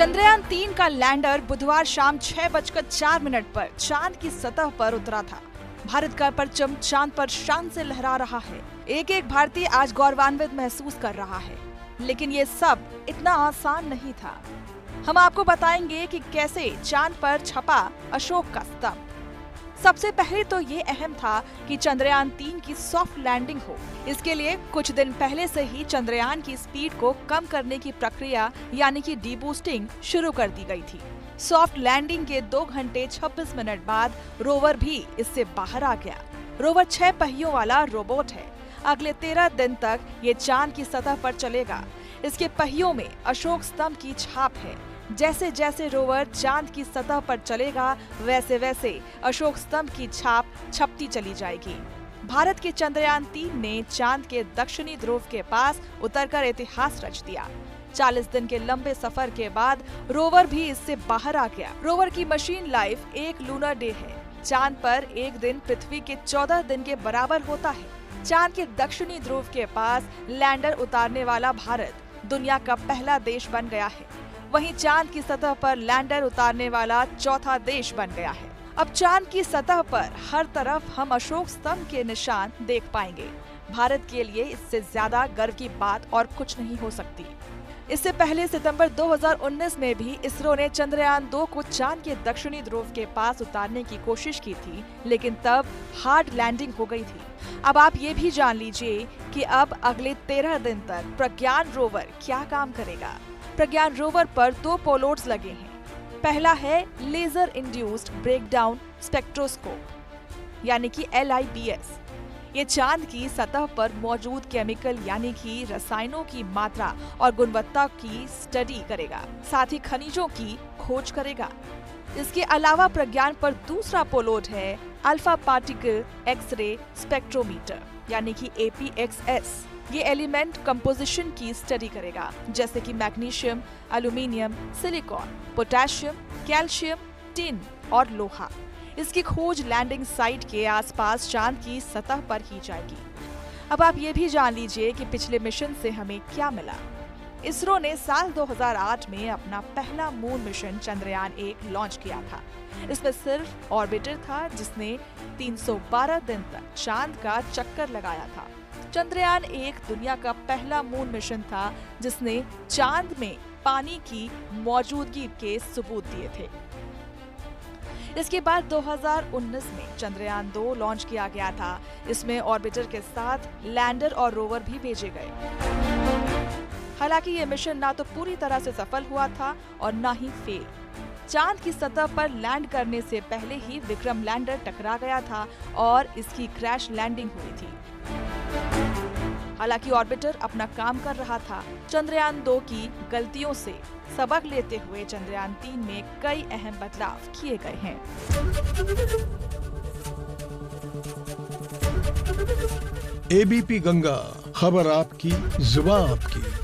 चंद्रयान-3 का लैंडर बुधवार शाम 6:04 पर चांद की सतह पर उतरा था। भारत का परचम चांद पर शान से लहरा रहा है। एक एक भारतीय आज गौरवान्वित महसूस कर रहा है। लेकिन ये सब इतना आसान नहीं था। हम आपको बताएंगे कि कैसे चांद पर छपा अशोक का स्तंभ। सबसे पहले तो ये अहम था कि चंद्रयान-3 की सॉफ्ट लैंडिंग हो। इसके लिए कुछ दिन पहले से ही चंद्रयान की स्पीड को कम करने की प्रक्रिया यानी कि डीबूस्टिंग शुरू कर दी गई थी। सॉफ्ट लैंडिंग के 2 घंटे 26 मिनट बाद रोवर भी इससे बाहर आ गया। रोवर 6 पहियों वाला रोबोट है। अगले 13 दिन तक ये चांद की सतह पर चलेगा। इसके पहियों में अशोक स्तंभ की छाप है। जैसे जैसे रोवर चांद की सतह पर चलेगा वैसे वैसे अशोक स्तंभ की छाप छपती चली जाएगी। भारत के चंद्रयान-3 ने चांद के दक्षिणी ध्रुव के पास उतरकर इतिहास रच दिया। 40 दिन के लंबे सफर के बाद रोवर भी इससे बाहर आ गया। रोवर की मशीन लाइफ एक लूनर डे है। चांद पर एक दिन पृथ्वी के 14 दिन के बराबर होता है। चांद के दक्षिणी ध्रुव के पास लैंडर उतारने वाला भारत दुनिया का पहला देश बन गया है। वहीं चांद की सतह पर लैंडर उतारने वाला चौथा देश बन गया है। अब चांद की सतह पर हर तरफ हम अशोक स्तंभ के निशान देख पाएंगे। भारत के लिए इससे ज्यादा गर्व की बात और कुछ नहीं हो सकती। इससे पहले सितंबर 2019 में भी इसरो ने चंद्रयान-2 को चांद के दक्षिणी ध्रुव के पास उतारने की कोशिश की थी, लेकिन तब हार्ड लैंडिंग हो गई थी। अब आप ये भी जान लीजिए कि अब अगले 13 दिन तक प्रज्ञान रोवर क्या काम करेगा। प्रज्ञान रोवर पर 2 पेलोड्स लगे हैं। पहला है लेजर इंड्यूस्ड ब्रेकडाउन स्पेक्ट्रोस्कोप यानी कि LIBS। ये चांद की सतह पर मौजूद केमिकल यानी कि रसायनों की मात्रा और गुणवत्ता की स्टडी करेगा, साथ ही खनिजों की खोज करेगा। इसके अलावा प्रज्ञान पर दूसरा पेलोड है अल्फा पार्टिकल एक्सरे स्पेक्ट्रोमीटर यानी कि APXS। ये एलिमेंट कंपोजिशन की स्टडी करेगा, जैसे कि magnesium, aluminium, silicon, potassium, calcium, tin और लोहा। इसकी खोज लैंडिंग साइट के आसपास चांद की सतह पर की जाएगी। अब आप ये भी जान लीजिए कि पिछले मिशन से हमें क्या मिला। इसरो ने साल 2008 में अपना पहला मून मिशन चंद्रयान-1 लॉन्च किया था। इसमें सिर्फ ऑर्बिटर था जिसने 312 दिन तक चांद का चक्कर लगाया था। चंद्रयान-1 दुनिया का पहला मून मिशन था जिसने चांद में पानी की मौजूदगी के सबूत दिए थे। इसके बाद 2019 में चंद्रयान-2 लॉन्च किया गया था। इसमें ऑर्बिटर के साथ लैंडर और रोवर भी भेजे गए। हालांकि ये मिशन ना तो पूरी तरह से सफल हुआ था और ना ही फेल। चांद की सतह पर लैंड करने से पहले ही विक्रम लैंडर टकरा गया था और इसकी क्रैश लैंडिंग हुई थी। हालांकि ऑर्बिटर अपना काम कर रहा था। चंद्रयान-2 की गलतियों से सबक लेते हुए चंद्रयान-3 में कई अहम बदलाव किए गए हैं। ABP गंगा, खबर आपकी, जुबान आपकी।